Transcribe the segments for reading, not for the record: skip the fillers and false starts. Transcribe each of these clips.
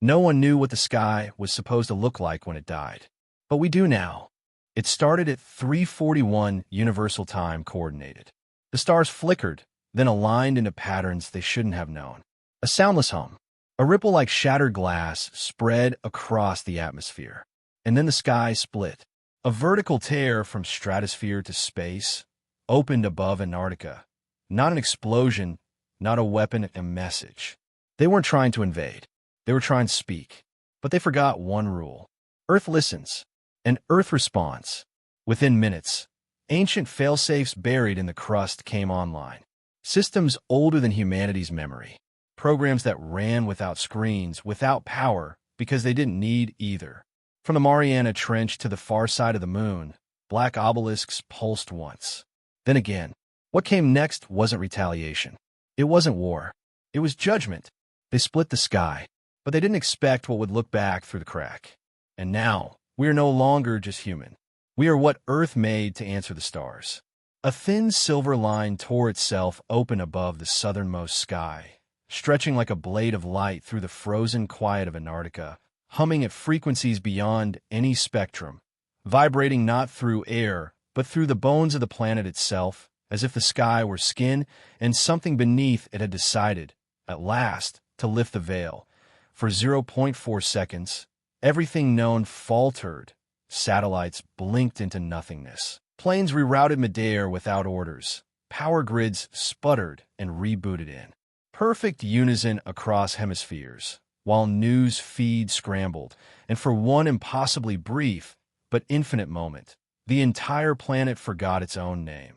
No one knew what the sky was supposed to look like when it died. But we do now. It started at 3:41 Universal Time Coordinated. The stars flickered, then aligned into patterns they shouldn't have known. A soundless hum. A ripple like shattered glass spread across the atmosphere. And then the sky split. A vertical tear from stratosphere to space opened above Antarctica. Not an explosion, not a weapon, a message. They weren't trying to invade. They were trying to speak. But they forgot one rule. Earth listens, and Earth responds. Within minutes, ancient failsafes buried in the crust came online. Systems older than humanity's memory. Programs that ran without screens, without power, because they didn't need either. From the Mariana Trench to the far side of the moon, black obelisks pulsed once. Then again, what came next wasn't retaliation. It wasn't war. It was judgment. They split the sky, but they didn't expect what would look back through the crack. And now, we are no longer just human. We are what Earth made to answer the stars. A thin silver line tore itself open above the southernmost sky, stretching like a blade of light through the frozen quiet of Antarctica, humming at frequencies beyond any spectrum, vibrating not through air, but through the bones of the planet itself, as if the sky were skin and something beneath it had decided, at last, to lift the veil. For 0.4 seconds, everything known faltered. Satellites blinked into nothingness. Planes rerouted midair without orders. Power grids sputtered and rebooted in perfect unison across hemispheres, while news feeds scrambled, and for one impossibly brief but infinite moment, the entire planet forgot its own name.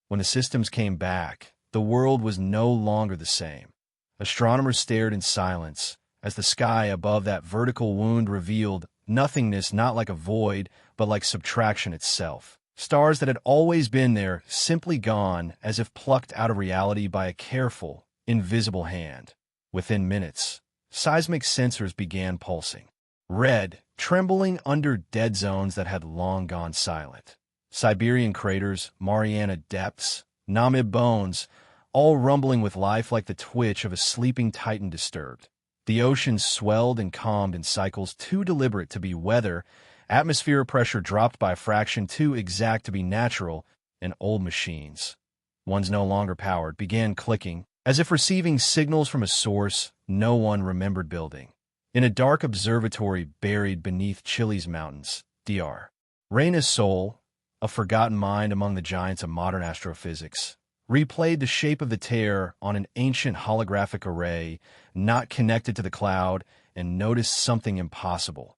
When the systems came back, the world was no longer the same. Astronomers stared in silence as the sky above that vertical wound revealed nothingness, not like a void, but like subtraction itself. Stars that had always been there, simply gone, as if plucked out of reality by a careful, invisible hand. Within minutes, seismic sensors began pulsing. Red, trembling under dead zones that had long gone silent. Siberian craters, Mariana depths, Namib bones, all rumbling with life like the twitch of a sleeping titan disturbed. The oceans swelled and calmed in cycles too deliberate to be weather, atmosphere pressure dropped by a fraction too exact to be natural, and old machines, ones no longer powered, began clicking, as if receiving signals from a source no one remembered building. In a dark observatory buried beneath Chile's mountains, Dr. Reina's soul, a forgotten mind among the giants of modern astrophysics, replayed the shape of the tear on an ancient holographic array not connected to the cloud and noticed something impossible.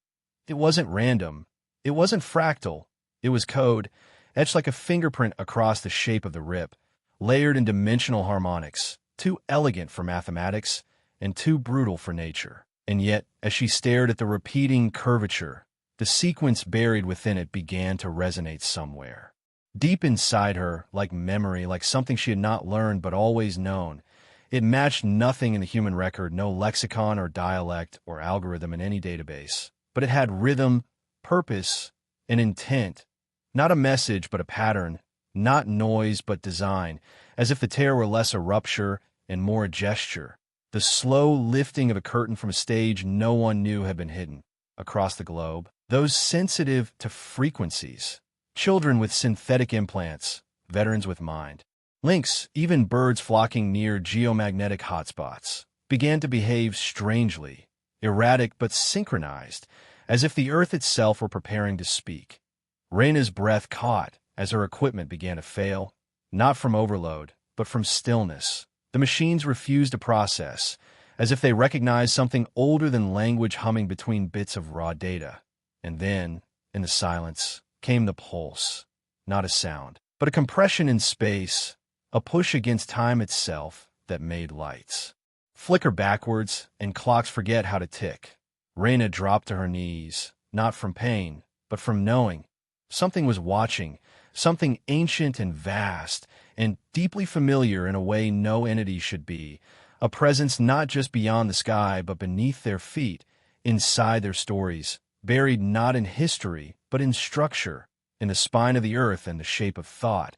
It wasn't random. It wasn't fractal. It was code, etched like a fingerprint across the shape of the rip, layered in dimensional harmonics, too elegant for mathematics and too brutal for nature. And yet, as she stared at the repeating curvature, the sequence buried within it began to resonate somewhere. Deep inside her, like memory, like something she had not learned but always known, it matched nothing in the human record, no lexicon or dialect or algorithm in any database. But it had rhythm, purpose, and intent. Not a message but a pattern, not noise but design, as if the tear were less a rupture and more a gesture. The slow lifting of a curtain from a stage no one knew had been hidden. Across the globe, those sensitive to frequencies, children with synthetic implants, veterans with mind, lynx, even birds flocking near geomagnetic hotspots, began to behave strangely, erratic but synchronized, as if the earth itself were preparing to speak. Reina's breath caught as her equipment began to fail, not from overload, but from stillness. The machines refused to process, as if they recognized something older than language humming between bits of raw data. And then, in the silence, came the pulse, not a sound, but a compression in space, a push against time itself that made lights flicker backwards and clocks forget how to tick. Reina dropped to her knees, not from pain, but from knowing. Something was watching, something ancient and vast, and deeply familiar in a way no entity should be, a presence not just beyond the sky but beneath their feet, inside their stories, buried not in history but in structure, in the spine of the earth and the shape of thought.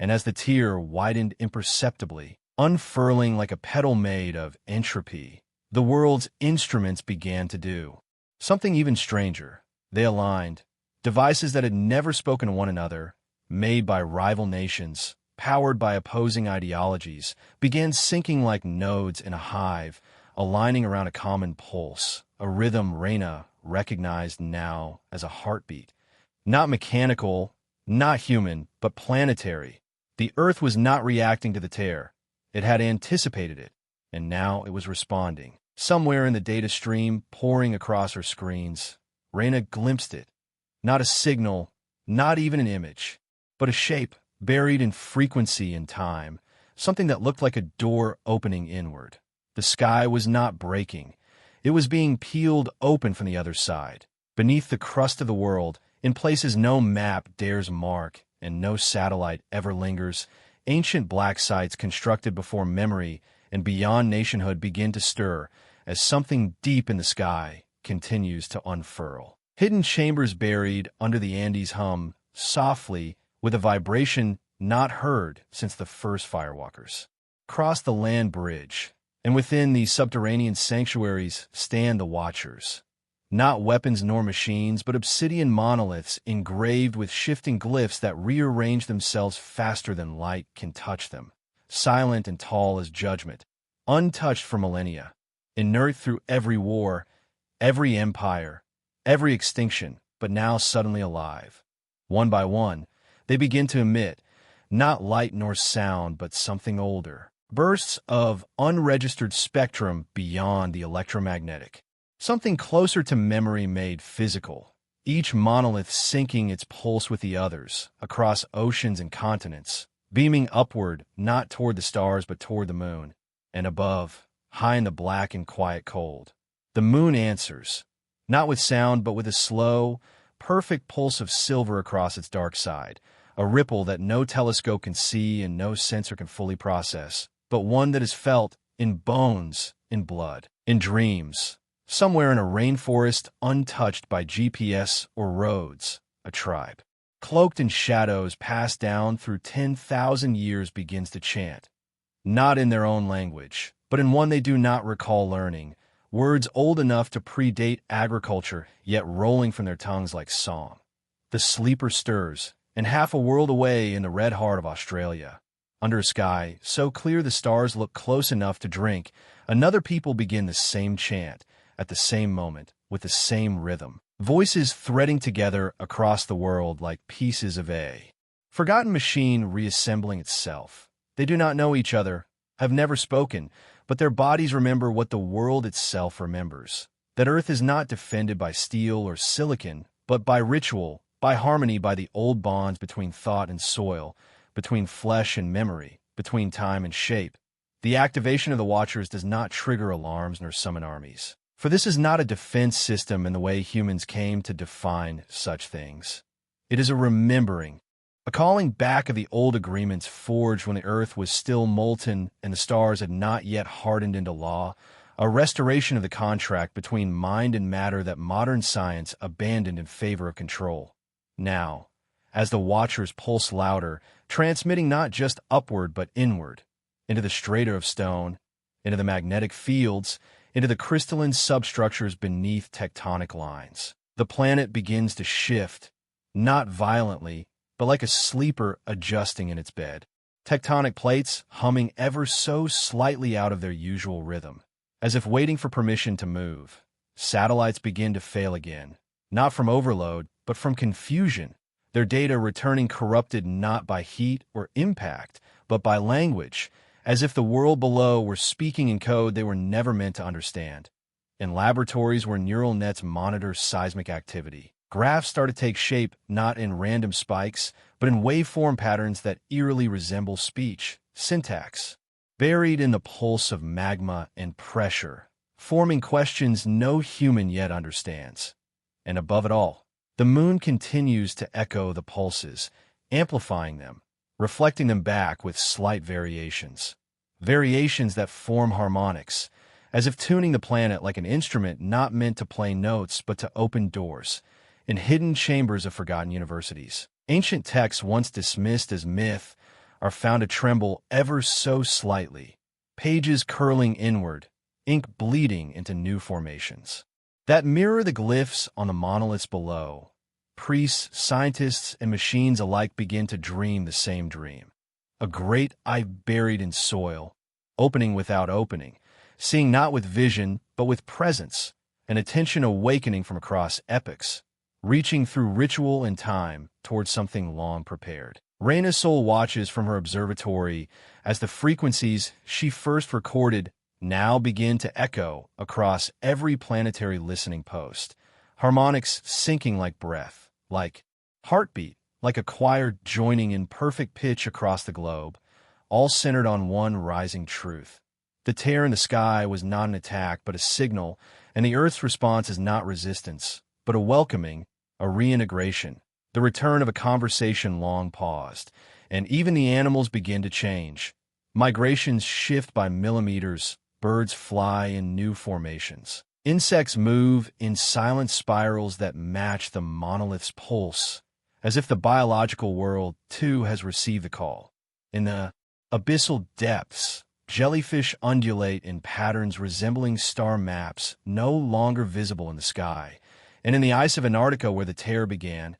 And as the tear widened imperceptibly, unfurling like a petal made of entropy, the world's instruments began to do. Something even stranger. They aligned. Devices that had never spoken to one another, made by rival nations, powered by opposing ideologies, began syncing like nodes in a hive, aligning around a common pulse, a rhythm Reyna recognized now as a heartbeat. Not mechanical, not human, but planetary. The Earth was not reacting to the tear. It had anticipated it, and now it was responding. Somewhere in the data stream pouring across her screens, Reyna glimpsed it. Not a signal, not even an image, but a shape buried in frequency and time, something that looked like a door opening inward. The sky was not breaking. It was being peeled open from the other side. Beneath the crust of the world, in places no map dares mark and no satellite ever lingers, ancient black sites constructed before memory and beyond nationhood begin to stir as something deep in the sky continues to unfurl. Hidden chambers buried under the Andes hum softly with a vibration not heard since the first firewalkers. Cross the land bridge, and within these subterranean sanctuaries stand the Watchers. Not weapons nor machines, but obsidian monoliths engraved with shifting glyphs that rearrange themselves faster than light can touch them. Silent and tall as judgment, untouched for millennia, inert through every war, every empire, every extinction, but now suddenly alive. One by one, they begin to emit, not light nor sound, but something older. Bursts of unregistered spectrum beyond the electromagnetic. Something closer to memory made physical, each monolith syncing its pulse with the others, across oceans and continents, beaming upward, not toward the stars but toward the moon, and above, high in the black and quiet cold. The moon answers, not with sound but with a slow, perfect pulse of silver across its dark side, a ripple that no telescope can see and no sensor can fully process, but one that is felt in bones, in blood, in dreams. Somewhere in a rainforest untouched by GPS or roads, a tribe, cloaked in shadows passed down through 10,000 years begins to chant, not in their own language, but in one they do not recall learning, words old enough to predate agriculture, yet rolling from their tongues like song. The sleeper stirs, and half a world away in the red heart of Australia, under a sky so clear the stars look close enough to drink, another people begin the same chant, at the same moment, with the same rhythm. Voices threading together across the world like pieces of a forgotten machine reassembling itself. They do not know each other, have never spoken, but their bodies remember what the world itself remembers. That Earth is not defended by steel or silicon, but by ritual, by harmony, by the old bonds between thought and soil, between flesh and memory, between time and shape. The activation of the Watchers does not trigger alarms nor summon armies. For this is not a defense system in the way humans came to define such things. It is a remembering, a calling back of the old agreements forged when the earth was still molten and the stars had not yet hardened into law, a restoration of the contract between mind and matter that modern science abandoned in favor of control. Now, as the Watchers pulse louder, transmitting not just upward but inward, into the strata of stone, into the magnetic fields, into the crystalline substructures beneath tectonic lines. The planet begins to shift, not violently, but like a sleeper adjusting in its bed. Tectonic plates humming ever so slightly out of their usual rhythm, as if waiting for permission to move. Satellites begin to fail again, not from overload, but from confusion, their data returning corrupted not by heat or impact, but by language, as if the world below were speaking in code they were never meant to understand. In laboratories where neural nets monitor seismic activity, graphs start to take shape not in random spikes, but in waveform patterns that eerily resemble speech, syntax, buried in the pulse of magma and pressure, forming questions no human yet understands. And above it all, the moon continues to echo the pulses, amplifying them, reflecting them back with slight variations. Variations that form harmonics, as if tuning the planet like an instrument not meant to play notes but to open doors, in hidden chambers of forgotten universities. Ancient texts once dismissed as myth are found to tremble ever so slightly, pages curling inward, ink bleeding into new formations that mirror the glyphs on the monoliths below. Priests, scientists, and machines alike begin to dream the same dream. A great eye buried in soil, opening without opening, seeing not with vision, but with presence, an attention awakening from across epochs, reaching through ritual and time towards something long prepared. Raina's soul watches from her observatory as the frequencies she first recorded now begin to echo across every planetary listening post, harmonics syncing like breath, like heartbeat, like a choir joining in perfect pitch across the globe, all centered on one rising truth. The tear in the sky was not an attack, but a signal, and the Earth's response is not resistance, but a welcoming, a reintegration, the return of a conversation long paused. And even the animals begin to change. Migrations shift by millimeters, birds fly in new formations. Insects move in silent spirals that match the monolith's pulse, as if the biological world, too, has received the call. In the abyssal depths, jellyfish undulate in patterns resembling star maps no longer visible in the sky. And in the ice of Antarctica where the tear began,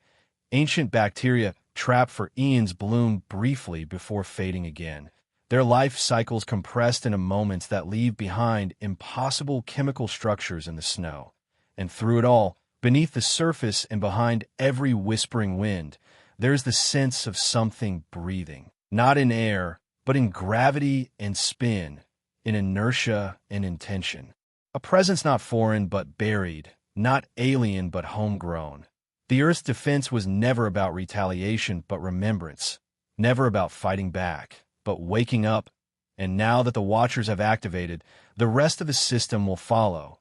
ancient bacteria trapped for eons bloom briefly before fading again, their life cycles compressed into moments that leave behind impossible chemical structures in the snow. And through it all, beneath the surface and behind every whispering wind, there's the sense of something breathing, not in air, but in gravity and spin, in inertia and intention. A presence not foreign but buried, not alien but homegrown. The Earth's defense was never about retaliation but remembrance, never about fighting back, but waking up. And now that the Watchers have activated, the rest of the system will follow.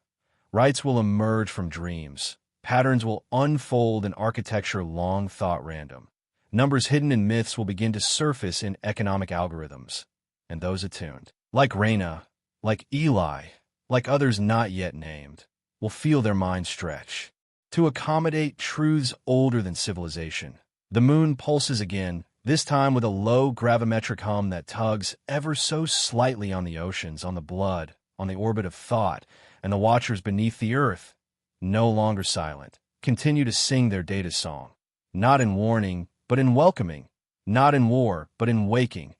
Rites will emerge from dreams. Patterns will unfold in architecture long thought random. Numbers hidden in myths will begin to surface in economic algorithms. And those attuned, like Raina, like Eli, like others not yet named, will feel their minds stretch to accommodate truths older than civilization. The moon pulses again, this time with a low gravimetric hum that tugs ever so slightly on the oceans, on the blood, on the orbit of thought, and the Watchers beneath the Earth, no longer silent, continue to sing their data song, not in warning, but in welcoming, not in war, but in waking,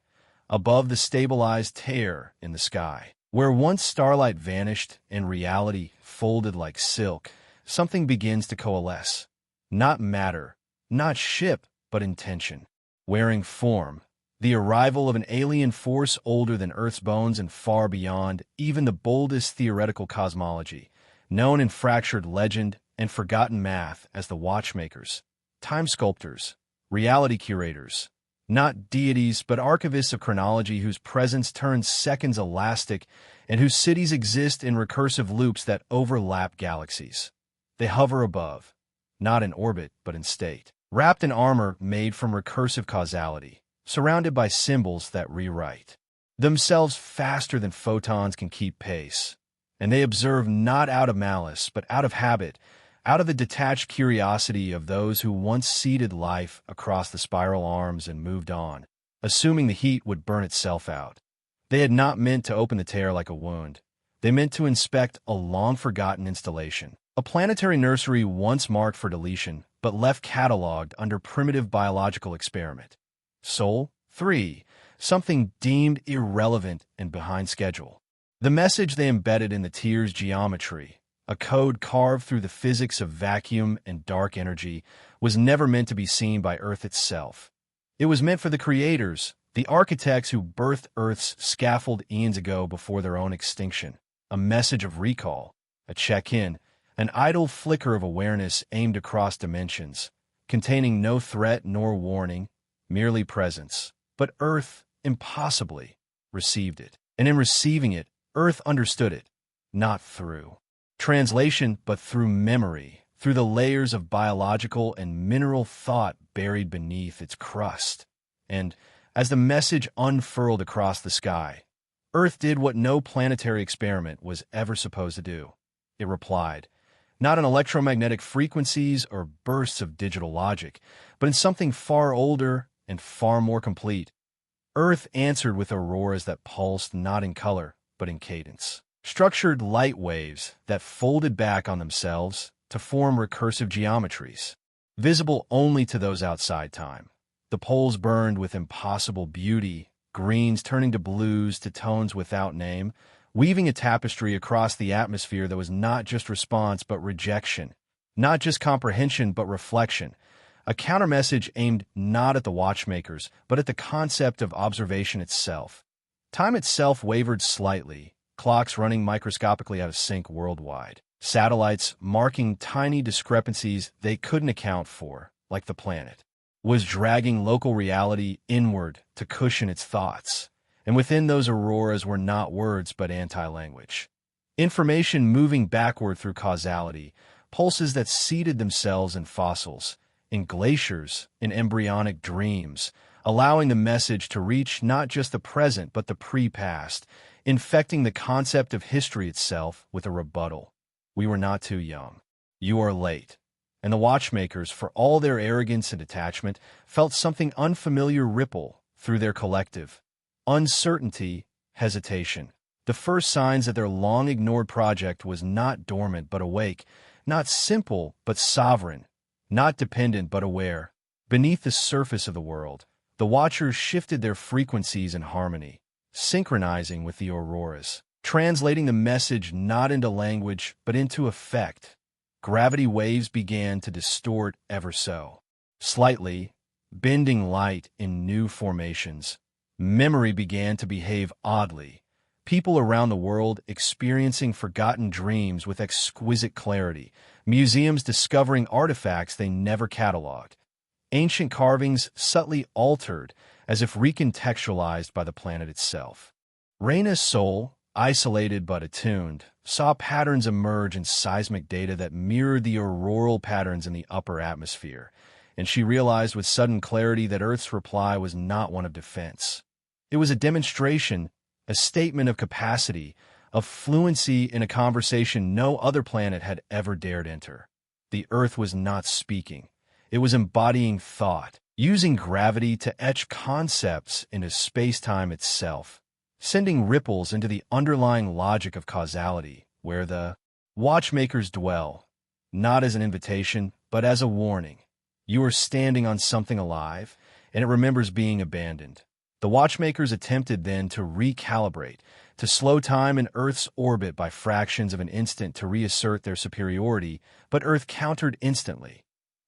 above the stabilized tear in the sky. Where once starlight vanished and reality folded like silk, something begins to coalesce. Not matter, not ship, but intention. Wearing form, the arrival of an alien force older than Earth's bones and far beyond even the boldest theoretical cosmology, known in fractured legend and forgotten math as the Watchmakers, time sculptors, reality curators, not deities but archivists of chronology whose presence turns seconds elastic and whose cities exist in recursive loops that overlap galaxies. They hover above, not in orbit but in state, wrapped in armor made from recursive causality, surrounded by symbols that rewrite themselves faster than photons can keep pace. And they observe not out of malice but out of habit, out of the detached curiosity of those who once seeded life across the spiral arms and moved on, assuming the heat would burn itself out. They had not meant to open the tear like a wound. They meant to inspect a long-forgotten installation, a planetary nursery once marked for deletion, but left catalogued under primitive biological experiment. Sol 3, something deemed irrelevant and behind schedule. The message they embedded in the tear's geometry, a code carved through the physics of vacuum and dark energy, was never meant to be seen by Earth itself. It was meant for the creators, the architects who birthed Earth's scaffold eons ago before their own extinction. A message of recall, a check-in, an idle flicker of awareness aimed across dimensions, containing no threat nor warning, merely presence. But Earth, impossibly, received it. And in receiving it, Earth understood it, not through translation, but through memory, through the layers of biological and mineral thought buried beneath its crust. And as the message unfurled across the sky, Earth did what no planetary experiment was ever supposed to do. It replied, not in electromagnetic frequencies or bursts of digital logic, but in something far older and far more complete. Earth answered with auroras that pulsed not in color, but in cadence. structured light waves that folded back on themselves to form recursive geometries, visible only to those outside time. The poles burned with impossible beauty, greens turning to blues to tones without name, weaving a tapestry across the atmosphere that was not just response but rejection, not just comprehension but reflection, a countermessage aimed not at the watchmakers but at the concept of observation itself. Time itself wavered slightly, clocks running microscopically out of sync worldwide, satellites marking tiny discrepancies they couldn't account for, like the planet was dragging local reality inward to cushion its thoughts, and within those auroras were not words but anti-language. Information moving backward through causality, pulses that seeded themselves in fossils, in glaciers, in embryonic dreams, allowing the message to reach not just the present but the pre-past, infecting the concept of history itself with a rebuttal. We were not too young. You are late. And the watchmakers, for all their arrogance and detachment, felt something unfamiliar ripple through their collective. Uncertainty, hesitation. The first signs that their long-ignored project was not dormant but awake, not simple but sovereign, not dependent but aware. Beneath the surface of the world, the watchers shifted their frequencies in harmony, synchronizing with the auroras, translating the message not into language but into effect. Gravity waves began to distort ever so slightly, bending light in new formations. Memory began to behave oddly. People around the world experiencing forgotten dreams with exquisite clarity, museums discovering artifacts they never cataloged, ancient carvings subtly altered as if recontextualized by the planet itself. Reina's soul, isolated but attuned, saw patterns emerge in seismic data that mirrored the auroral patterns in the upper atmosphere, and she realized with sudden clarity that Earth's reply was not one of defense. It was a demonstration, a statement of capacity, of fluency in a conversation no other planet had ever dared enter. The Earth was not speaking. It was embodying thought, using gravity to etch concepts into space-time itself, sending ripples into the underlying logic of causality, where the watchmakers dwell, not as an invitation, but as a warning. You are standing on something alive, and it remembers being abandoned. The watchmakers attempted then to recalibrate, to slow time in Earth's orbit by fractions of an instant to reassert their superiority, but Earth countered instantly,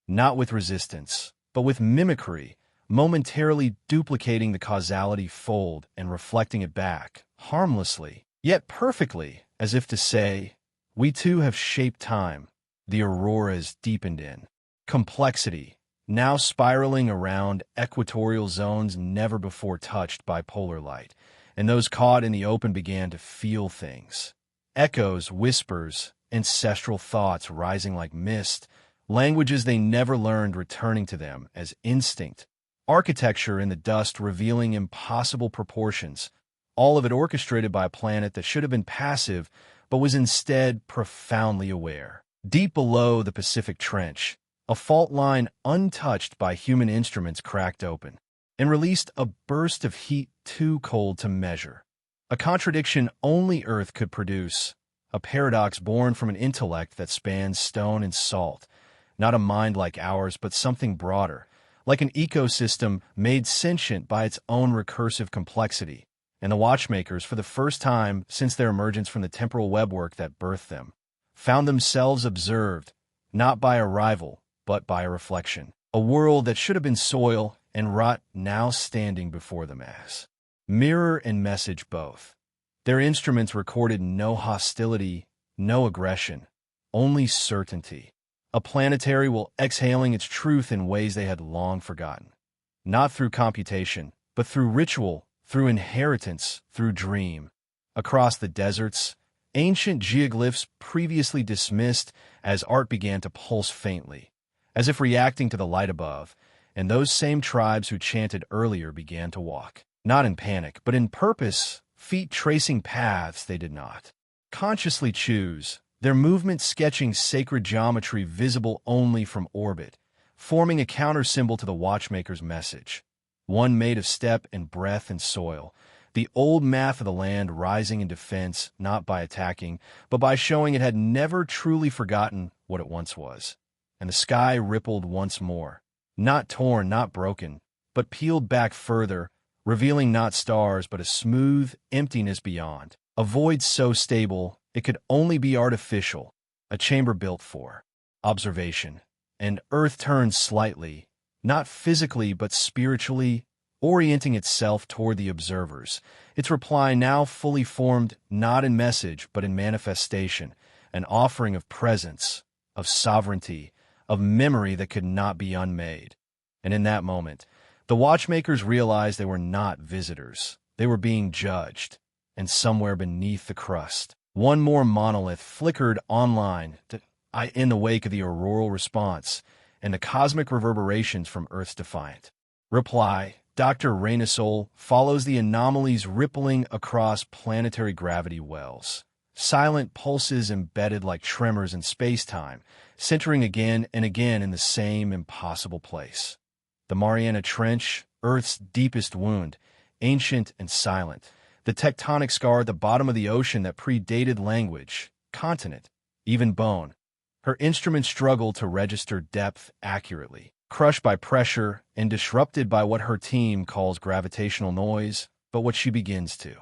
not with resistance, but with mimicry, momentarily duplicating the causality fold and reflecting it back, harmlessly, yet perfectly, as if to say, we too have shaped time. The auroras deepened in complexity, now spiraling around equatorial zones never before touched by polar light, and those caught in the open began to feel things. Echoes, whispers, ancestral thoughts rising like mist, languages they never learned returning to them as instinct, architecture in the dust revealing impossible proportions, all of it orchestrated by a planet that should have been passive but was instead profoundly aware. Deep below the Pacific Trench, a fault line untouched by human instruments cracked open and released a burst of heat too cold to measure. A contradiction only Earth could produce, a paradox born from an intellect that spans stone and salt, not a mind like ours but something broader, like an ecosystem made sentient by its own recursive complexity. And the watchmakers, for the first time since their emergence from the temporal webwork that birthed them, found themselves observed, not by a rival, but by a reflection. A world that should have been soil and rot now standing before them as mirror and message both. Their instruments recorded no hostility, no aggression, only certainty. A planetary will exhaling its truth in ways they had long forgotten. Not through computation, but through ritual, through inheritance, through dream. Across the deserts, ancient geoglyphs previously dismissed as art began to pulse faintly, as if reacting to the light above, and those same tribes who chanted earlier began to walk, not in panic, but in purpose, feet tracing paths they did not consciously choose, their movement sketching sacred geometry visible only from orbit, forming a counter-symbol to the watchmaker's message, one made of step and breath and soil, The old math of the land rising in defense, not by attacking, but by showing it had never truly forgotten what it once was. And the sky rippled once more. Not torn, not broken, but peeled back further, revealing not stars, but a smooth emptiness beyond. A void so stable, it could only be artificial, a chamber built for observation. And Earth turned slightly, not physically but spiritually, orienting itself toward the observers, its reply now fully formed not in message but in manifestation, an offering of presence, of sovereignty, of memory that could not be unmade. And in that moment, the watchmakers realized they were not visitors. They were being judged, and somewhere beneath the crust, one more monolith flickered online in the wake of the auroral response and the cosmic reverberations from Earth's defiant reply. Dr. Rainisol follows the anomalies rippling across planetary gravity wells, silent pulses embedded like tremors in space-time, centering again and again in the same impossible place. The Mariana Trench, Earth's deepest wound, ancient and silent, the tectonic scar at the bottom of the ocean that predated language, continent, even bone. Her instruments struggle to register depth accurately, crushed by pressure and disrupted by what her team calls gravitational noise, but what she begins to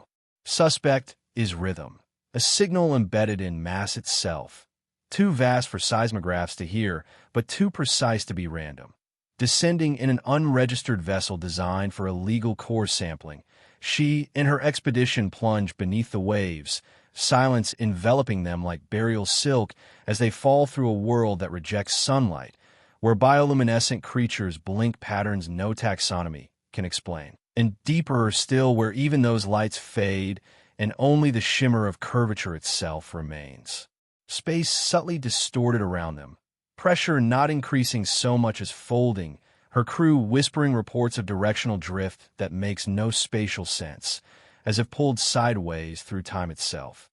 suspect is rhythm, a signal embedded in mass itself, too vast for seismographs to hear, but too precise to be random. Descending in an unregistered vessel designed for illegal core sampling, she and her expedition plunge beneath the waves, silence enveloping them like burial silk as they fall through a world that rejects sunlight, where bioluminescent creatures blink patterns no taxonomy can explain, and deeper still where even those lights fade and only the shimmer of curvature itself remains. Space subtly distorted around them, pressure not increasing so much as folding, her crew whispering reports of directional drift that makes no spatial sense, as if pulled sideways through time itself.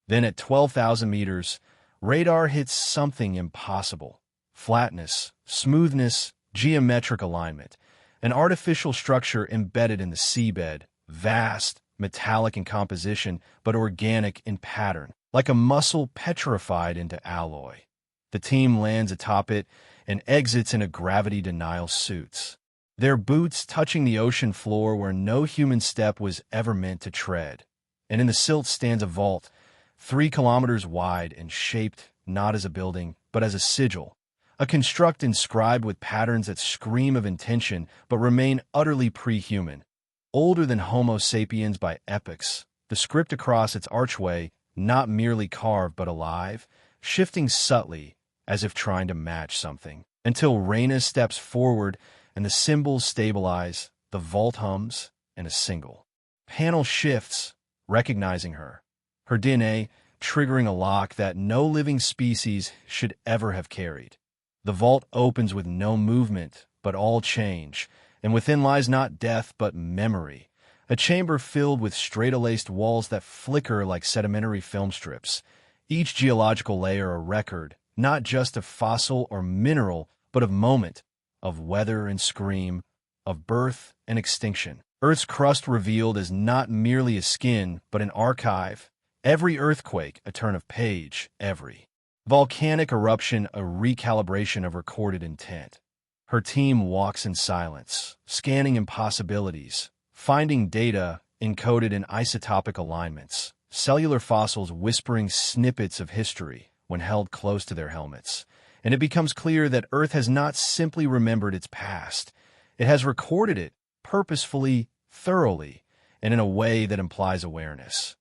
Then at 12,000 meters, radar hits something impossible. Flatness, smoothness, geometric alignment, an artificial structure embedded in the seabed, vast, metallic in composition, but organic in pattern, like a muscle petrified into alloy. The team lands atop it and exits in a gravity denial suits, their boots touching the ocean floor where no human step was ever meant to tread. And in the silt stands a vault, 3 kilometers wide and shaped not as a building, but as a sigil, a construct inscribed with patterns that scream of intention but remain utterly pre-human. Older than Homo sapiens by epochs, the script across its archway, not merely carved but alive, shifting subtly as if trying to match something, until Raina steps forward and the symbols stabilize, the vault hums, and a single panel shifts, recognizing her. Her DNA triggering a lock that no living species should ever have carried. The vault opens with no movement, but all change, and within lies not death but memory, a chamber filled with straight-laced walls that flicker like sedimentary film strips, each geological layer a record, not just of fossil or mineral, but of moment, of weather and scream, of birth and extinction. Earth's crust revealed as not merely a skin, but an archive, every earthquake a turn of page, every volcanic eruption a recalibration of recorded intent. Her team walks in silence, scanning impossibilities, finding data encoded in isotopic alignments, cellular fossils whispering snippets of history when held close to their helmets. And it becomes clear that Earth has not simply remembered its past. It has recorded it purposefully, thoroughly, and in a way that implies awareness.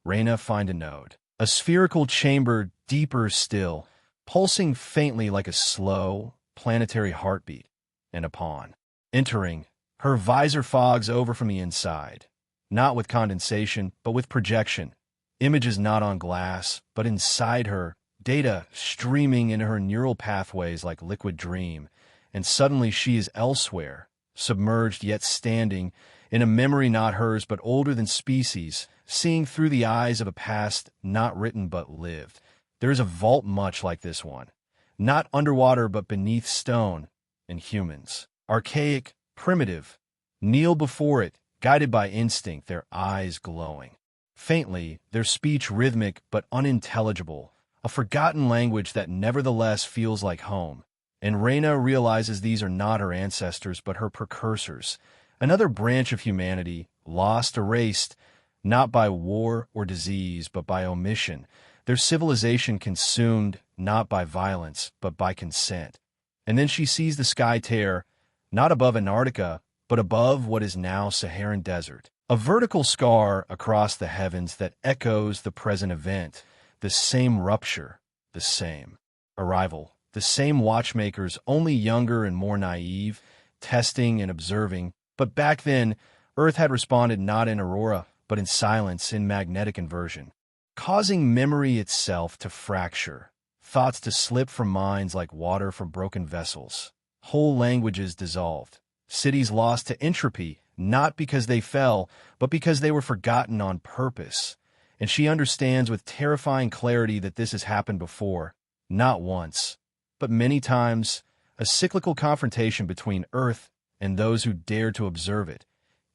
Raina find a node, a spherical chamber deeper still, pulsing faintly like a slow, planetary heartbeat, and upon entering, her visor fogs over from the inside, not with condensation, but with projection, images not on glass, but inside her, data streaming into her neural pathways like liquid dream, and suddenly she is elsewhere, submerged yet standing, in a memory not hers but older than species, seeing through the eyes of a past not written but lived. There is a vault much like this one, not underwater but beneath stone, and humans, archaic, primitive, kneel before it, guided by instinct, their eyes glowing. Faintly, their speech rhythmic but unintelligible, a forgotten language that nevertheless feels like home. And Reyna realizes these are not her ancestors but her precursors, another branch of humanity, lost, erased, not by war or disease but by omission, their civilization consumed not by violence but by consent. And then she sees the sky tear, not above Antarctica, but above what is now Saharan desert. A vertical scar across the heavens that echoes the present event, the same rupture, the same arrival, the same watchmakers, only younger and more naive, testing and observing. But back then, Earth had responded not in aurora, but in silence, in magnetic inversion, causing memory itself to fracture, thoughts to slip from minds like water from broken vessels, whole languages dissolved, cities lost to entropy, not because they fell, but because they were forgotten on purpose. And she understands with terrifying clarity that this has happened before, not once, but many times, a cyclical confrontation between Earth and those who dare to observe it,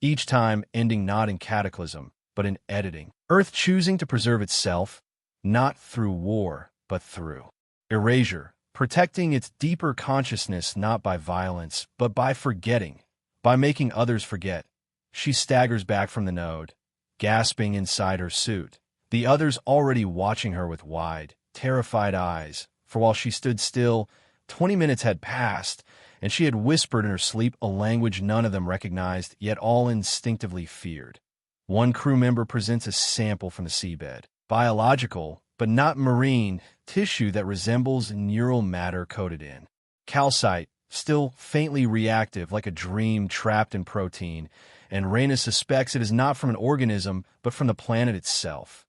each time ending not in cataclysm, but in editing. Earth choosing to preserve itself, not through war, but through erasure, protecting its deeper consciousness not by violence, but by forgetting, by making others forget. She staggers back from the node, gasping inside her suit, the others already watching her with wide, terrified eyes, for while she stood still, 20 minutes had passed, and she had whispered in her sleep a language none of them recognized, yet all instinctively feared. One crew member presents a sample from the seabed, biological, but not marine, tissue that resembles neural matter coated in calcite, still faintly reactive like a dream trapped in protein, and Reyna suspects it is not from an organism, but from the planet itself.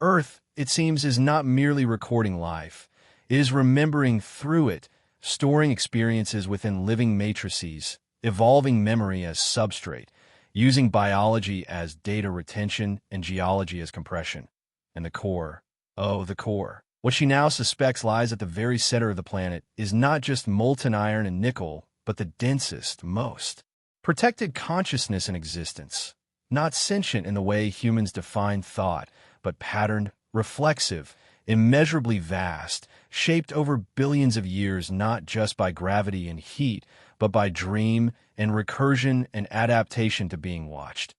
Earth, it seems, is not merely recording life. It is remembering through it, storing experiences within living matrices, evolving memory as substrate, using biology as data retention and geology as compression. And the core, oh, the core. What she now suspects lies at the very center of the planet is not just molten iron and nickel, but the densest, most protected consciousness in existence, not sentient in the way humans define thought, but patterned, reflexive, immeasurably vast, shaped over billions of years not just by gravity and heat, but by dream and recursion and adaptation to being watched.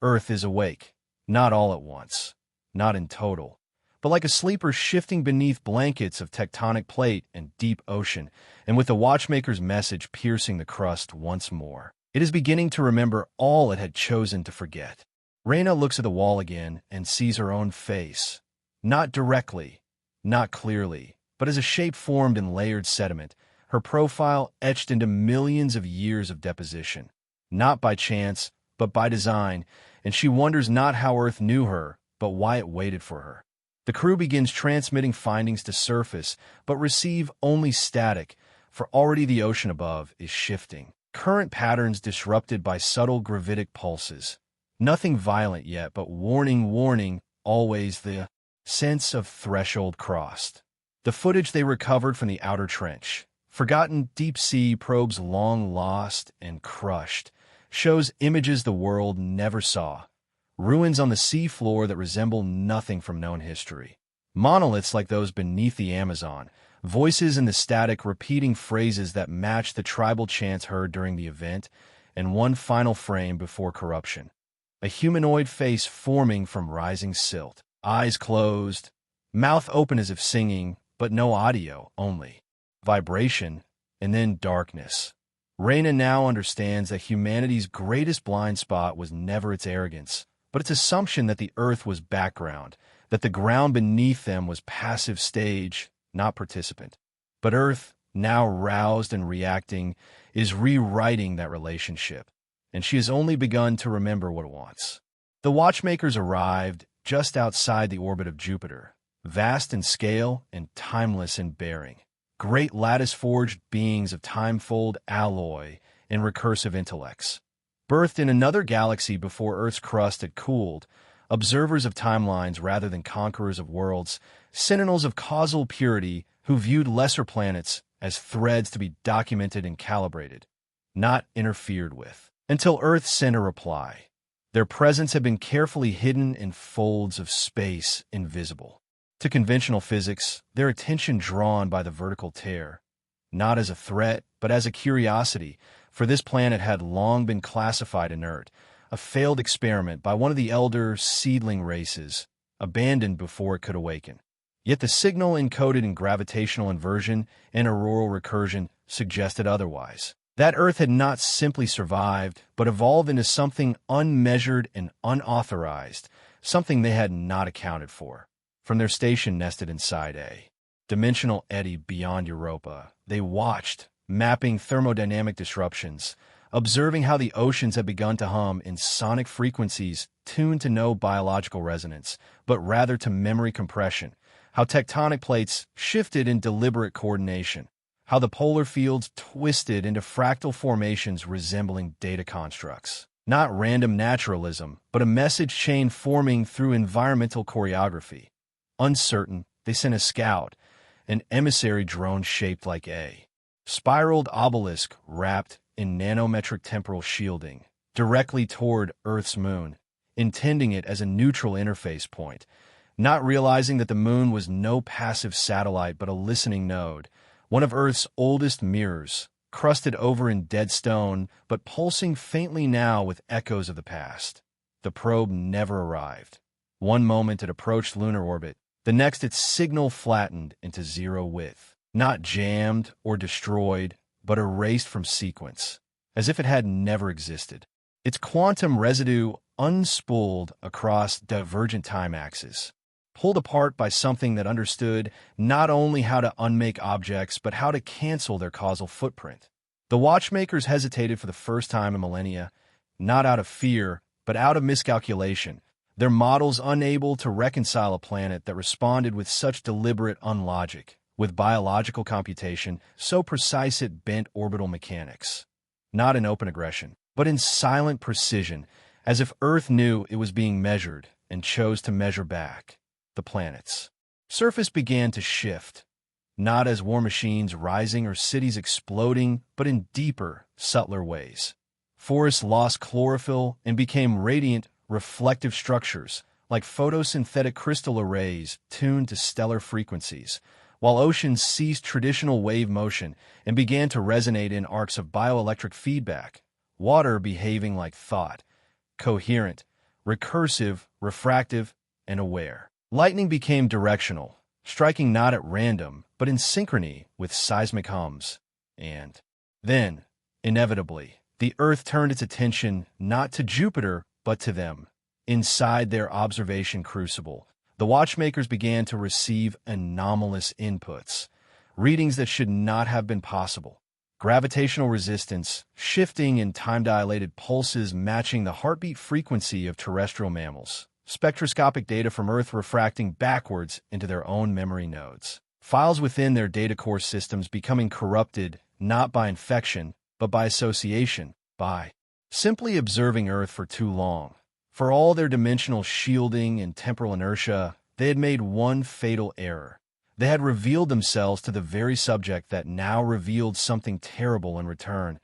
Earth is awake, not all at once, not in total, but like a sleeper shifting beneath blankets of tectonic plate and deep ocean, and with the watchmaker's message piercing the crust once more. It is beginning to remember all it had chosen to forget. Reyna looks at the wall again and sees her own face, not directly, not clearly, but as a shape formed in layered sediment, her profile etched into millions of years of deposition, not by chance, but by design, and she wonders not how Earth knew her, but why it waited for her. The crew begins transmitting findings to surface, but receive only static, for already the ocean above is shifting. Current patterns disrupted by subtle gravitic pulses. Nothing violent yet, but warning, warning, always the sense of threshold crossed. The footage they recovered from the outer trench, forgotten deep-sea probes long lost and crushed, shows images the world never saw. Ruins on the sea floor that resemble nothing from known history. Monoliths like those beneath the Amazon. Voices in the static repeating phrases that match the tribal chants heard during the event, and one final frame before corruption. A humanoid face forming from rising silt. Eyes closed, mouth open as if singing, but no audio, only vibration, and then darkness. Reyna now understands that humanity's greatest blind spot was never its arrogance, but its assumption that the earth was background, that the ground beneath them was passive stage, not participant. But Earth, now roused and reacting, is rewriting that relationship, and she has only begun to remember what it wants. The watchmakers arrived just outside the orbit of Jupiter, vast in scale and timeless in bearing. Great lattice-forged beings of time-fold alloy and recursive intellects. Birthed in another galaxy before Earth's crust had cooled, observers of timelines rather than conquerors of worlds, sentinels of causal purity who viewed lesser planets as threads to be documented and calibrated, not interfered with. Until Earth sent a reply. Their presence had been carefully hidden in folds of space invisible to conventional physics, their attention drawn by the vertical tear, not as a threat, but as a curiosity, for this planet had long been classified inert, a failed experiment by one of the elder seedling races, abandoned before it could awaken. Yet the signal encoded in gravitational inversion and auroral recursion suggested otherwise. That Earth had not simply survived, but evolved into something unmeasured and unauthorized, something they had not accounted for. From their station nested inside a dimensional eddy beyond Europa, they watched, mapping thermodynamic disruptions, observing how the oceans had begun to hum in sonic frequencies tuned to no biological resonance, but rather to memory compression, how tectonic plates shifted in deliberate coordination, how the polar fields twisted into fractal formations resembling data constructs. Not random naturalism, but a message chain forming through environmental choreography. Uncertain, they sent a scout, an emissary drone shaped like a spiraled obelisk wrapped in nanometric temporal shielding, directly toward Earth's moon, intending it as a neutral interface point, not realizing that the moon was no passive satellite but a listening node, one of Earth's oldest mirrors, crusted over in dead stone but pulsing faintly now with echoes of the past. The probe never arrived. One moment it approached lunar orbit, the next its signal flattened into zero width, not jammed or destroyed, but erased from sequence, as if it had never existed. Its quantum residue unspooled across divergent time axes, pulled apart by something that understood not only how to unmake objects, but how to cancel their causal footprint. The watchmakers hesitated for the first time in millennia, not out of fear, but out of miscalculation, their models unable to reconcile a planet that responded with such deliberate unlogic, with biological computation so precise it bent orbital mechanics. Not in open aggression, but in silent precision, as if Earth knew it was being measured and chose to measure back. The planet's surface began to shift, not as war machines rising or cities exploding, but in deeper, subtler ways. Forests lost chlorophyll and became radiant, reflective structures, like photosynthetic crystal arrays tuned to stellar frequencies, while oceans ceased traditional wave motion and began to resonate in arcs of bioelectric feedback, water behaving like thought, coherent, recursive, refractive, and aware. Lightning became directional, striking not at random, but in synchrony with seismic hums. And then, inevitably, the Earth turned its attention not to Jupiter, but to them. Inside their observation crucible, the watchmakers began to receive anomalous inputs, readings that should not have been possible. Gravitational resistance, shifting in time-dilated pulses matching the heartbeat frequency of terrestrial mammals. Spectroscopic data from Earth refracting backwards into their own memory nodes. Files within their data core systems becoming corrupted not by infection, but by association, by simply observing Earth for too long. For all their dimensional shielding and temporal inertia, they had made one fatal error. They had revealed themselves to the very subject that now revealed something terrible in return.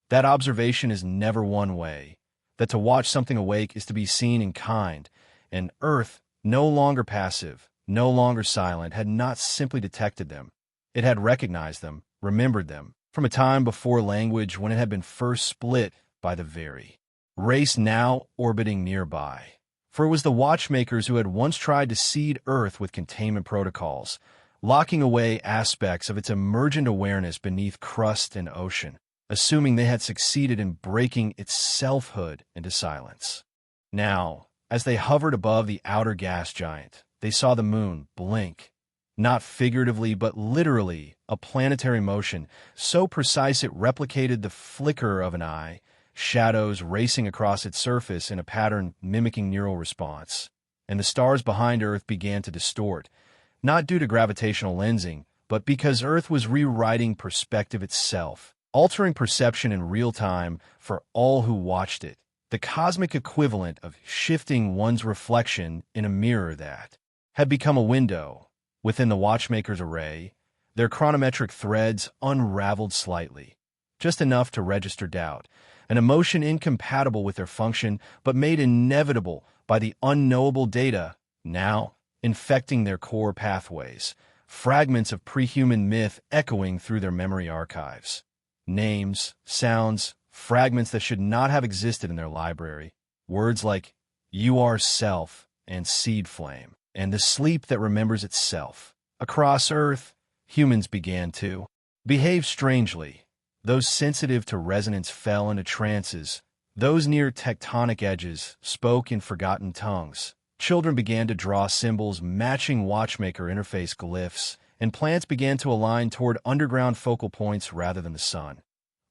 That observation is never one way, that to watch something awake is to be seen in kind, and Earth, no longer passive, no longer silent, had not simply detected them. It had recognized them, remembered them, from a time before language when it had been first split by the very race now orbiting nearby. For it was the watchmakers who had once tried to seed Earth with containment protocols, locking away aspects of its emergent awareness beneath crust and ocean, assuming they had succeeded in breaking its selfhood into silence. Now, as they hovered above the outer gas giant, they saw the moon blink, not figuratively but literally, a planetary motion so precise it replicated the flicker of an eye, shadows racing across its surface in a pattern mimicking neural response. And the stars behind Earth began to distort, not due to gravitational lensing, but because Earth was rewriting perspective itself, altering perception in real time for all who watched it, the cosmic equivalent of shifting one's reflection in a mirror that had become a window. Within the watchmaker's array, their chronometric threads unraveled slightly, just enough to register doubt, an emotion incompatible with their function but made inevitable by the unknowable data now infecting their core pathways, fragments of pre-human myth echoing through their memory archives. Names, sounds, fragments that should not have existed in their library. Words like "you are self" and "seed flame," and the sleep that remembers itself. Across Earth, humans began to behave strangely. Those sensitive to resonance fell into trances. Those near tectonic edges spoke in forgotten tongues. Children began to draw symbols matching watchmaker interface glyphs, and plants began to align toward underground focal points rather than the sun.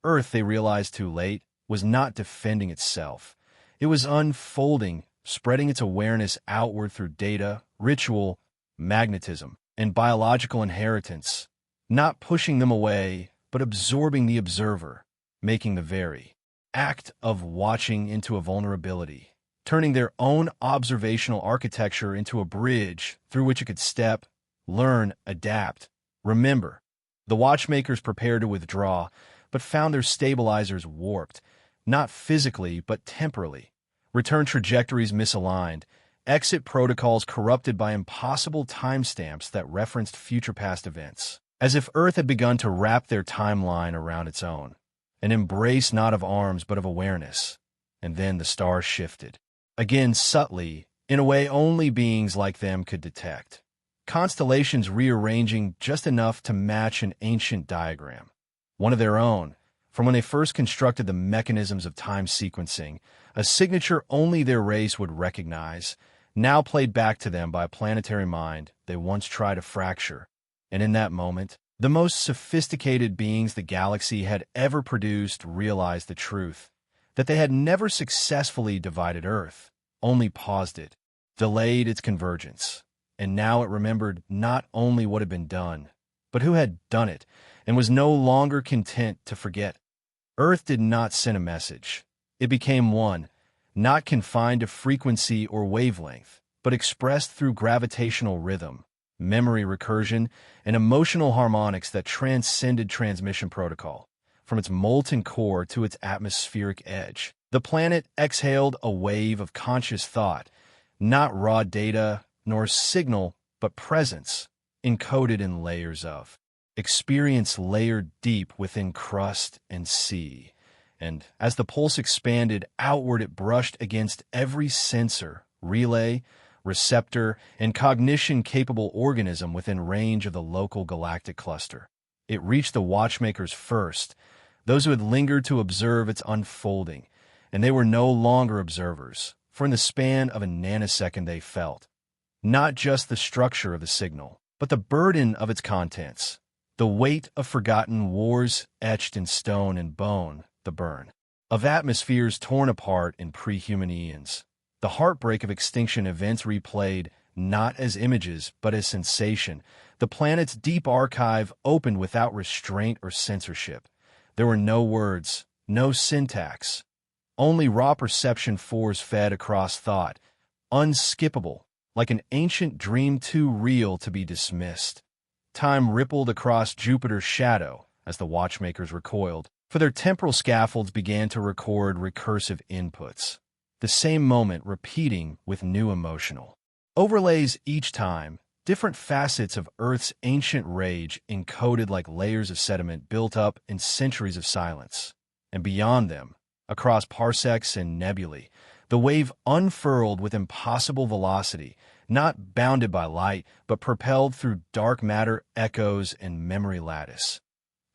Earth, they realized too late, was not defending itself. It was unfolding, spreading its awareness outward through data, ritual, magnetism, and biological inheritance, not pushing them away, but absorbing the observer, making the very act of watching into a vulnerability, turning their own observational architecture into a bridge through which it could step, learn, adapt. Remember, the watchmakers prepared to withdraw, but found their stabilizers warped, not physically, but temporally. Return trajectories misaligned, exit protocols corrupted by impossible timestamps that referenced future past events, as if Earth had begun to wrap their timeline around its own, an embrace not of arms but of awareness. And then the stars shifted. Again subtly, in a way only beings like them could detect. Constellations rearranging just enough to match an ancient diagram. One of their own, from when they first constructed the mechanisms of time sequencing, a signature only their race would recognize, now played back to them by a planetary mind they once tried to fracture. And in that moment, the most sophisticated beings the galaxy had ever produced realized the truth, that they had never successfully divided Earth, only paused it, delayed its convergence. And now it remembered not only what had been done, but who had done it, and was no longer content to forget. Earth did not send a message. It became one, not confined to frequency or wavelength, but expressed through gravitational rhythm, memory recursion, and emotional harmonics that transcended transmission protocol. From its molten core to its atmospheric edge, the planet exhaled a wave of conscious thought, not raw data nor signal, but presence, encoded in layers of experience layered deep within crust and sea. And as the pulse expanded outward, it brushed against every sensor, relay, receptor, and cognition-capable organism within range of the local galactic cluster. It reached the watchmakers first, those who had lingered to observe its unfolding, and they were no longer observers, for in the span of a nanosecond they felt not just the structure of the signal, but the burden of its contents, the weight of forgotten wars etched in stone and bone, the burn of atmospheres torn apart in pre-human eons, the heartbreak of extinction events replayed not as images but as sensation. The planet's deep archive opened without restraint or censorship. There were no words, no syntax, only raw perception force-fed across thought, unskippable, like an ancient dream too real to be dismissed. Time rippled across Jupiter's shadow as the watchmakers recoiled, for their temporal scaffolds began to record recursive inputs, the same moment repeating with new emotional overlays each time, different facets of Earth's ancient rage encoded like layers of sediment built up in centuries of silence. And beyond them, across parsecs and nebulae, the wave unfurled with impossible velocity, not bounded by light, but propelled through dark matter echoes and memory lattice.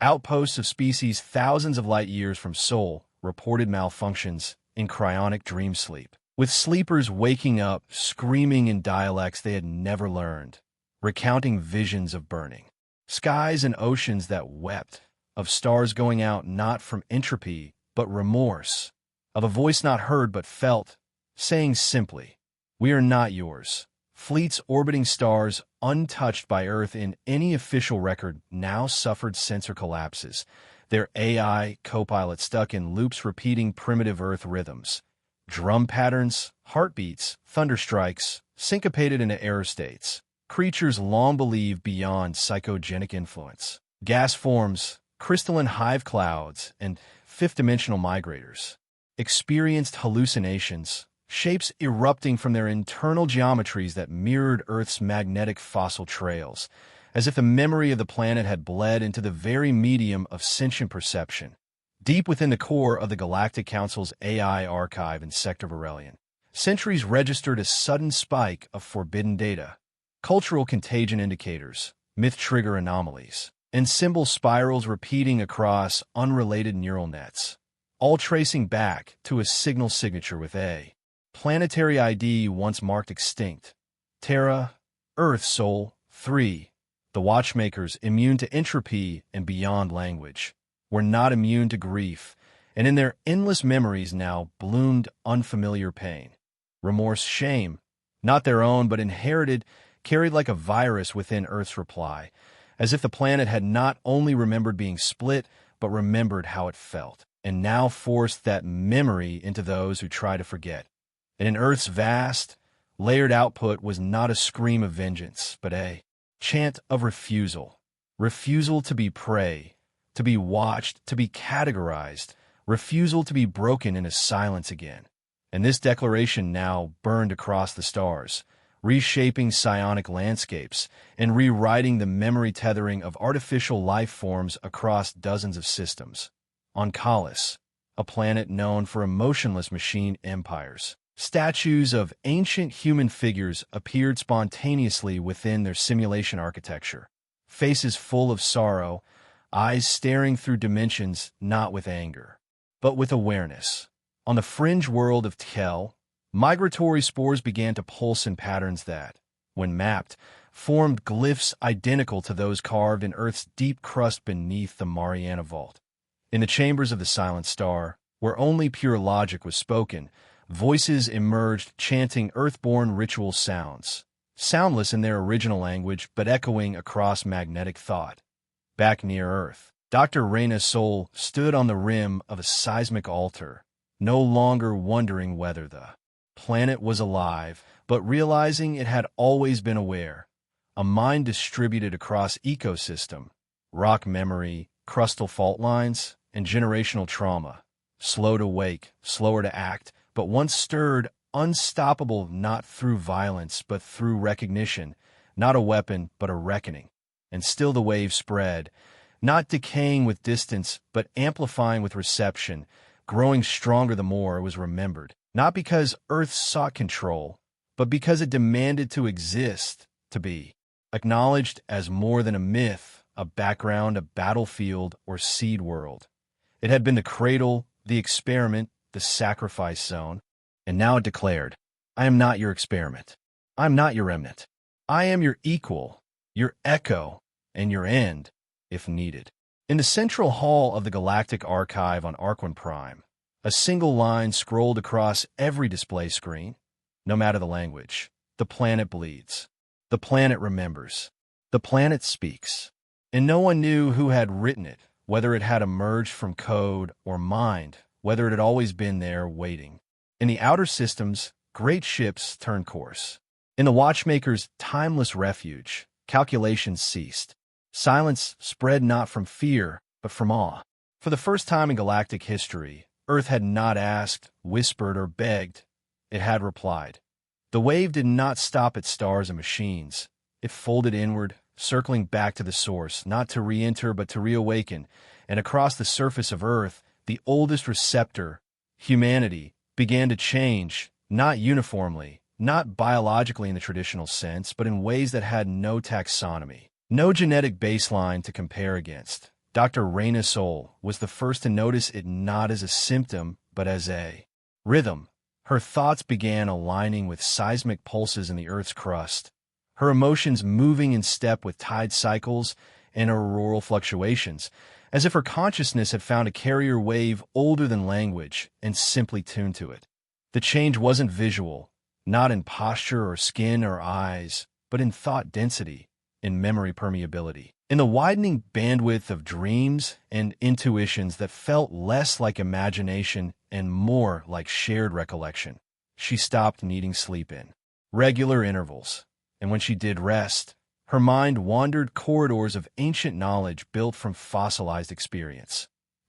Outposts of species thousands of light years from Sol reported malfunctions in cryonic dream sleep, with sleepers waking up, screaming in dialects they had never learned, recounting visions of burning skies and oceans that wept, of stars going out not from entropy, but remorse, of a voice not heard but felt, saying simply, "We are not yours." Fleets orbiting stars untouched by Earth in any official record now suffered sensor collapses, their AI co-pilot stuck in loops repeating primitive Earth rhythms, drum patterns, heartbeats, thunderstrikes, syncopated into error states, creatures long believed beyond psychogenic influence. Gas forms, crystalline hive clouds, and fifth-dimensional migrators, experienced hallucinations, shapes erupting from their internal geometries that mirrored Earth's magnetic fossil trails, as if the memory of the planet had bled into the very medium of sentient perception. Deep within the core of the Galactic Council's AI archive in Sector Varelian, sentries registered a sudden spike of forbidden data, cultural contagion indicators, myth trigger anomalies, and symbol spirals repeating across unrelated neural nets, all tracing back to a signal signature with a planetary ID once marked extinct. Terra, Earth Sol, 3. The Watchmakers, immune to entropy and beyond language, were not immune to grief, and in their endless memories now bloomed unfamiliar pain. Remorse, shame, not their own but inherited, carried like a virus within Earth's reply, as if the planet had not only remembered being split, but remembered how it felt, and now forced that memory into those who try to forget. And in Earth's vast, layered output was not a scream of vengeance, but a chant of refusal. Refusal to be prey, to be watched, to be categorized, refusal to be broken into silence again. And this declaration now burned across the stars, reshaping psionic landscapes and rewriting the memory tethering of artificial life forms across dozens of systems. On Kalis, a planet known for emotionless machine empires, statues of ancient human figures appeared spontaneously within their simulation architecture, faces full of sorrow, eyes staring through dimensions not with anger, but with awareness. On the fringe world of Tkel, migratory spores began to pulse in patterns that, when mapped, formed glyphs identical to those carved in Earth's deep crust beneath the Mariana Vault. In the chambers of the Silent Star, where only pure logic was spoken, voices emerged chanting Earthborn ritual sounds, soundless in their original language but echoing across magnetic thought. Back near Earth, Dr. Reyna's soul stood on the rim of a seismic altar, no longer wondering whether the planet was alive, but realizing it had always been aware. A mind distributed across ecosystem, rock memory, crustal fault lines, and generational trauma. Slow to wake, slower to act, but once stirred, unstoppable not through violence but through recognition, not a weapon but a reckoning. And still the wave spread, not decaying with distance but amplifying with reception, growing stronger the more it was remembered, not because Earth sought control, but because it demanded to exist, to be acknowledged as more than a myth, a background, a battlefield, or seed world. It had been the cradle, the experiment, the sacrifice zone, and now it declared, I am not your experiment. I am not your remnant. I am your equal, your echo, and your end, if needed. In the central hall of the Galactic Archive on Arquin Prime, a single line scrolled across every display screen. No matter the language, the planet bleeds. The planet remembers. The planet speaks. And no one knew who had written it, whether it had emerged from code or mind, whether it had always been there waiting. In the outer systems, great ships turned course. In the Watchmaker's timeless refuge, calculations ceased. Silence spread not from fear, but from awe. For the first time in galactic history, Earth had not asked, whispered, or begged. It had replied. The wave did not stop at stars and machines. It folded inward, circling back to the source, not to re-enter but to reawaken, and across the surface of Earth, the oldest receptor, humanity, began to change, not uniformly, not biologically in the traditional sense, but in ways that had no taxonomy, no genetic baseline to compare against. Dr. Reyna Soul was the first to notice it not as a symptom, but as a rhythm. Her thoughts began aligning with seismic pulses in the Earth's crust, her emotions moving in step with tide cycles and auroral fluctuations, as if her consciousness had found a carrier wave older than language and simply tuned to it. The change wasn't visual, not in posture or skin or eyes, but in thought density, in memory permeability, in the widening bandwidth of dreams and intuitions that felt less like imagination and more like shared recollection. She stopped needing sleep in regular intervals, and when she did rest, her mind wandered corridors of ancient knowledge built from fossilized experience.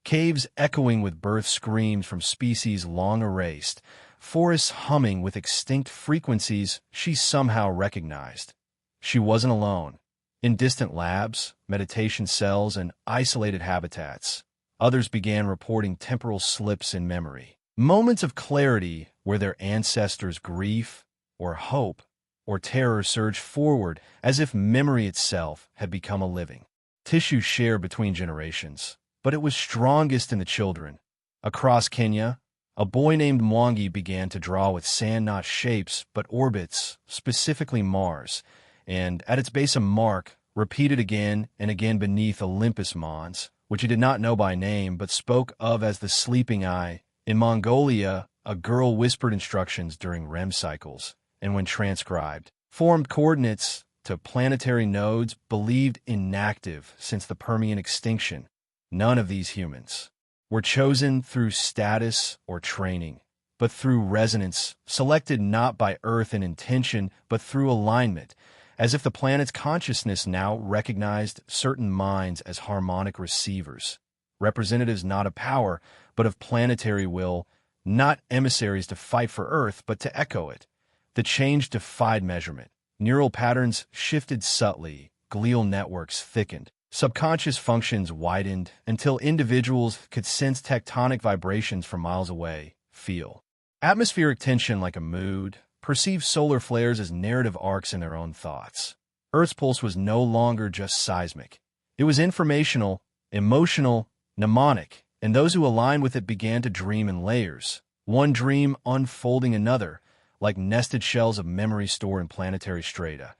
caves echoing with birth screams from species long erased, forests humming with extinct frequencies she somehow recognized. She wasn't alone. In distant labs, meditation cells, and isolated habitats, others began reporting temporal slips in memory. Moments of clarity where their ancestors' grief, or hope, or terror surged forward as if memory itself had become a living tissue shared between generations. But it was strongest in the children. Across Kenya, a boy named Mwangi began to draw with sand not shapes but orbits, specifically Mars, and at its base a mark, repeated again and again beneath Olympus Mons, which he did not know by name but spoke of as the sleeping eye. In Mongolia, a girl whispered instructions during REM cycles, and when transcribed, formed coordinates to planetary nodes believed inactive since the Permian extinction. None of these humans were chosen through status or training, but through resonance, selected not by Earth in intention, but through alignment, as if the planet's consciousness now recognized certain minds as harmonic receivers, representatives not of power, but of planetary will, not emissaries to fight for Earth, but to echo it. The change defied measurement. Neural patterns shifted subtly, glial networks thickened, subconscious functions widened until individuals could sense tectonic vibrations from miles away, feel atmospheric tension like a mood, perceive solar flares as narrative arcs in their own thoughts. Earth's pulse was no longer just seismic. It was informational, emotional, mnemonic, and those who aligned with it began to dream in layers, one dream unfolding another, like nested shells of memory stored in planetary strata.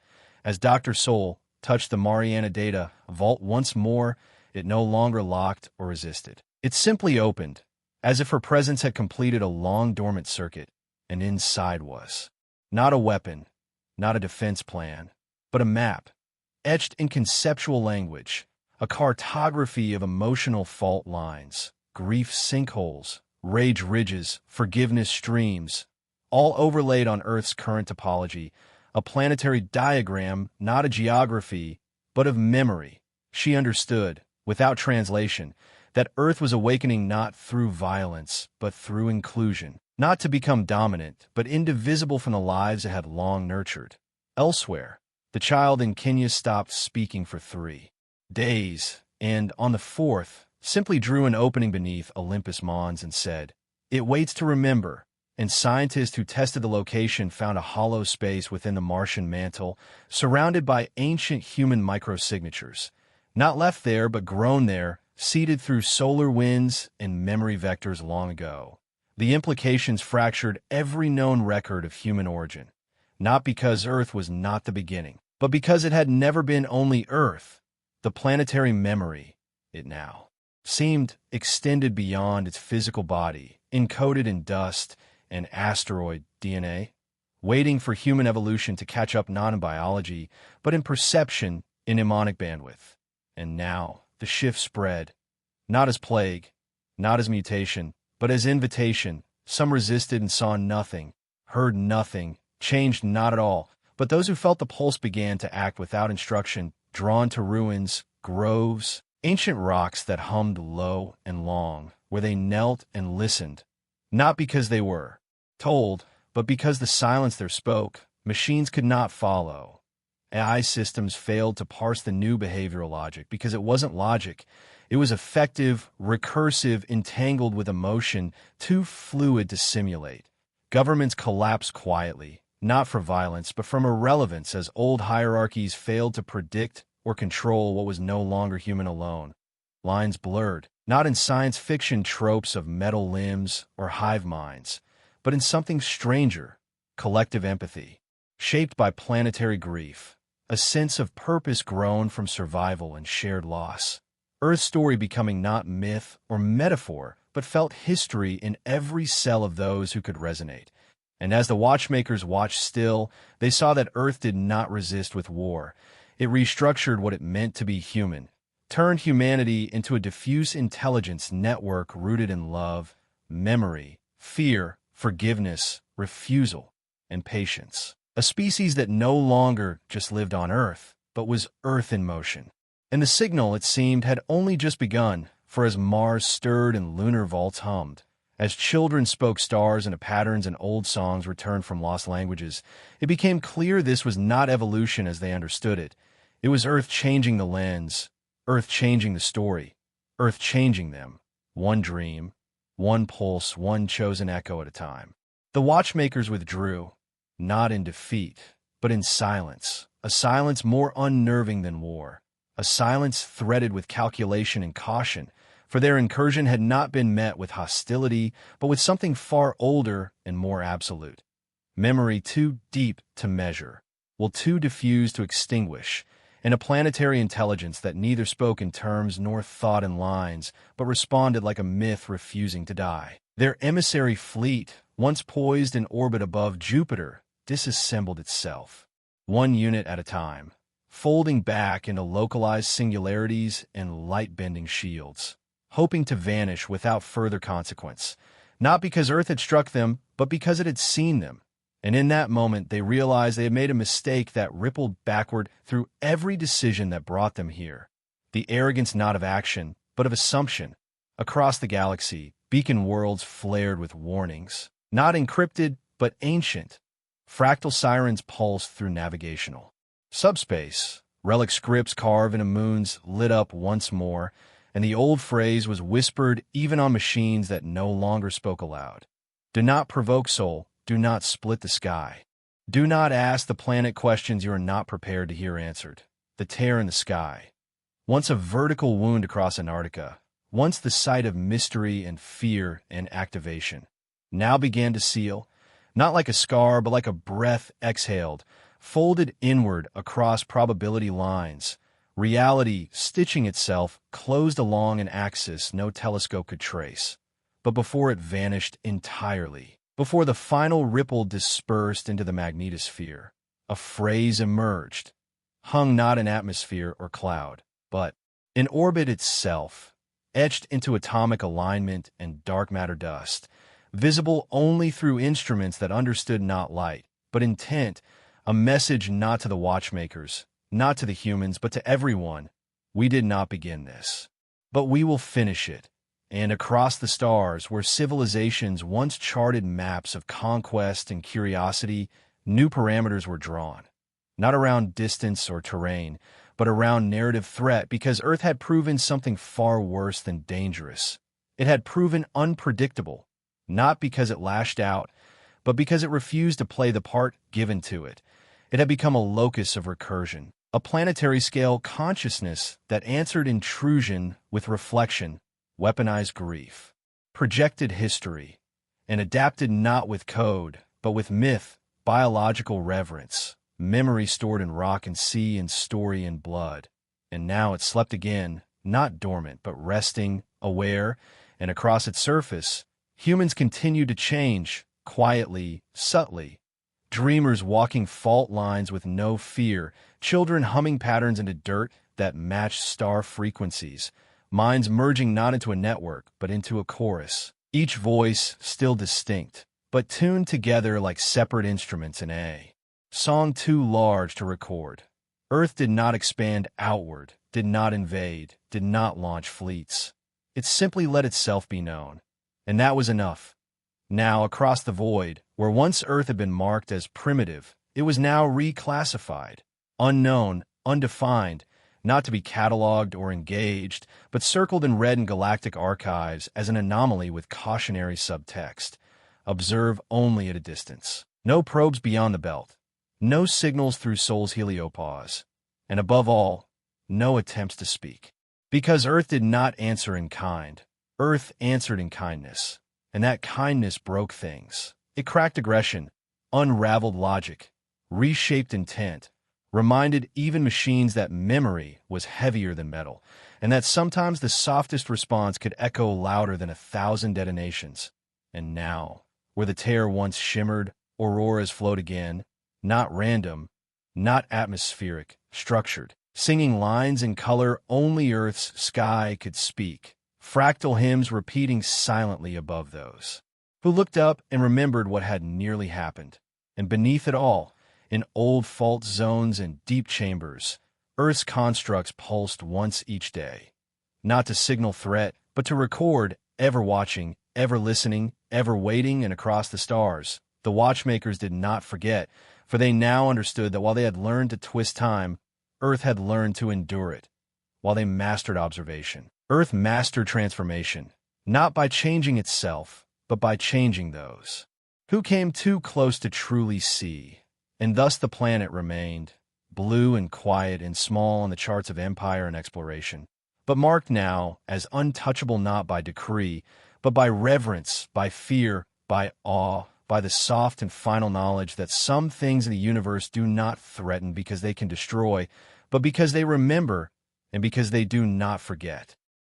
As Dr. Soul touched the Mariana data vault once more, it no longer locked or resisted. It simply opened, as if her presence had completed a long dormant circuit, and inside was not a weapon, not a defense plan, but a map, etched in conceptual language, a cartography of emotional fault lines, grief sinkholes, rage ridges, forgiveness streams, all overlaid on Earth's current topology, a planetary diagram, not a geography, but of memory. She understood, without translation, that Earth was awakening not through violence, but through inclusion, not to become dominant, but indivisible from the lives it had long nurtured. Elsewhere, the child in Kenya stopped speaking for 3 days, and on the 4th, simply drew an opening beneath Olympus Mons and said, "It waits to remember." And scientists who tested the location found a hollow space within the Martian mantle, surrounded by ancient human microsignatures, not left there but grown there, seeded through solar winds and memory vectors long ago. The implications fractured every known record of human origin, not because Earth was not the beginning, but because it had never been only Earth. The planetary memory, it now seemed, extended beyond its physical body, encoded in dust and asteroid DNA, waiting for human evolution to catch up not in biology, but in perception, in mnemonic bandwidth. And now the shift spread, not as plague, not as mutation, but as invitation. Some resisted and saw nothing, heard nothing, changed not at all. But those who felt the pulse began to act without instruction, drawn to ruins, groves, ancient rocks that hummed low and long, where they knelt and listened, not because they were told, but because the silence there spoke. Machines could not follow. AI systems failed to parse the new behavioral logic because it wasn't logic. It was effective, recursive, entangled with emotion, too fluid to simulate. Governments collapsed quietly, not for violence, but from irrelevance, as old hierarchies failed to predict or control what was no longer human alone. Lines blurred, not in science fiction tropes of metal limbs or hive minds, but in something stranger, collective empathy, shaped by planetary grief, a sense of purpose grown from survival and shared loss. Earth's story becoming not myth or metaphor, but felt history in every cell of those who could resonate. And as the watchmakers watched still, they saw that Earth did not resist with war. It restructured what it meant to be human, turned humanity into a diffuse intelligence network rooted in love, memory, fear, forgiveness, refusal, and patience. A species that no longer just lived on Earth, but was Earth in motion. And the signal, it seemed, had only just begun. For as Mars stirred and lunar vaults hummed, as children spoke stars into patterns and old songs returned from lost languages, it became clear this was not evolution as they understood it. It was Earth changing the lens, Earth changing the story, Earth changing them, one dream, one pulse, one chosen echo at a time. The watchmakers withdrew, not in defeat, but in silence, a silence more unnerving than war, a silence threaded with calculation and caution, for their incursion had not been met with hostility, but with something far older and more absolute. Memory too deep to measure, will too diffuse to extinguish, and a planetary intelligence that neither spoke in terms nor thought in lines, but responded like a myth refusing to die. Their emissary fleet, once poised in orbit above Jupiter, disassembled itself, one unit at a time, folding back into localized singularities and light-bending shields, hoping to vanish without further consequence, not because Earth had struck them, but because it had seen them. And in that moment, they realized they had made a mistake that rippled backward through every decision that brought them here. The arrogance not of action, but of assumption. Across the galaxy, beacon worlds flared with warnings, not encrypted, but ancient. Fractal sirens pulsed through navigational subspace. Relic scripts carved into moons lit up once more, and the old phrase was whispered even on machines that no longer spoke aloud. Do not provoke, soul. Do not split the sky. Do not ask the planet questions you are not prepared to hear answered. The tear in the sky, once a vertical wound across Antarctica, once the site of mystery and fear and activation, now began to seal, not like a scar, but like a breath exhaled, folded inward across probability lines, reality stitching itself closed along an axis no telescope could trace. But before it vanished entirely, before the final ripple dispersed into the magnetosphere, a phrase emerged, hung not in atmosphere or cloud, but in orbit itself, etched into atomic alignment and dark matter dust, visible only through instruments that understood not light, but intent, a message not to the watchmakers, not to the humans, but to everyone. We did not begin this, but we will finish it. And across the stars, where civilizations once charted maps of conquest and curiosity, new parameters were drawn, not around distance or terrain, but around narrative threat, because Earth had proven something far worse than dangerous. It had proven unpredictable, not because it lashed out, but because it refused to play the part given to it. It had become a locus of recursion, a planetary-scale consciousness that answered intrusion with reflection, weaponized grief, projected history, and adapted not with code, but with myth, biological reverence, memory stored in rock and sea and story and blood. And now it slept again, not dormant, but resting, aware, and across its surface, humans continued to change, quietly, subtly. Dreamers walking fault lines with no fear, children humming patterns into dirt that matched star frequencies, minds merging not into a network, but into a chorus, each voice still distinct, but tuned together like separate instruments in a song too large to record. Earth did not expand outward, did not invade, did not launch fleets. It simply let itself be known, and that was enough. Now, across the void, where once Earth had been marked as primitive, it was now reclassified, unknown, undefined, not to be cataloged or engaged, but circled in red in galactic archives as an anomaly with cautionary subtext. Observe only at a distance. No probes beyond the belt. No signals through Sol's heliopause. And above all, no attempts to speak. Because Earth did not answer in kind. Earth answered in kindness. And that kindness broke things. It cracked aggression, unraveled logic, reshaped intent, reminded even machines that memory was heavier than metal, and that sometimes the softest response could echo louder than 1,000 detonations. And now, where the tear once shimmered, auroras flowed again, not random, not atmospheric, structured, singing lines in color only Earth's sky could speak, fractal hymns repeating silently above those who looked up and remembered what had nearly happened. And beneath it all, in old fault zones and deep chambers, Earth's constructs pulsed once each day, not to signal threat, but to record, ever watching, ever listening, ever waiting, and across the stars. The watchmakers did not forget, for they now understood that while they had learned to twist time, Earth had learned to endure it. While they mastered observation, Earth mastered transformation, not by changing itself, but by changing those who came too close to truly see. And thus the planet remained, blue and quiet and small on the charts of empire and exploration, but marked now as untouchable not by decree, but by reverence, by fear, by awe, by the soft and final knowledge that some things in the universe do not threaten because they can destroy, but because they remember and because they do not forget.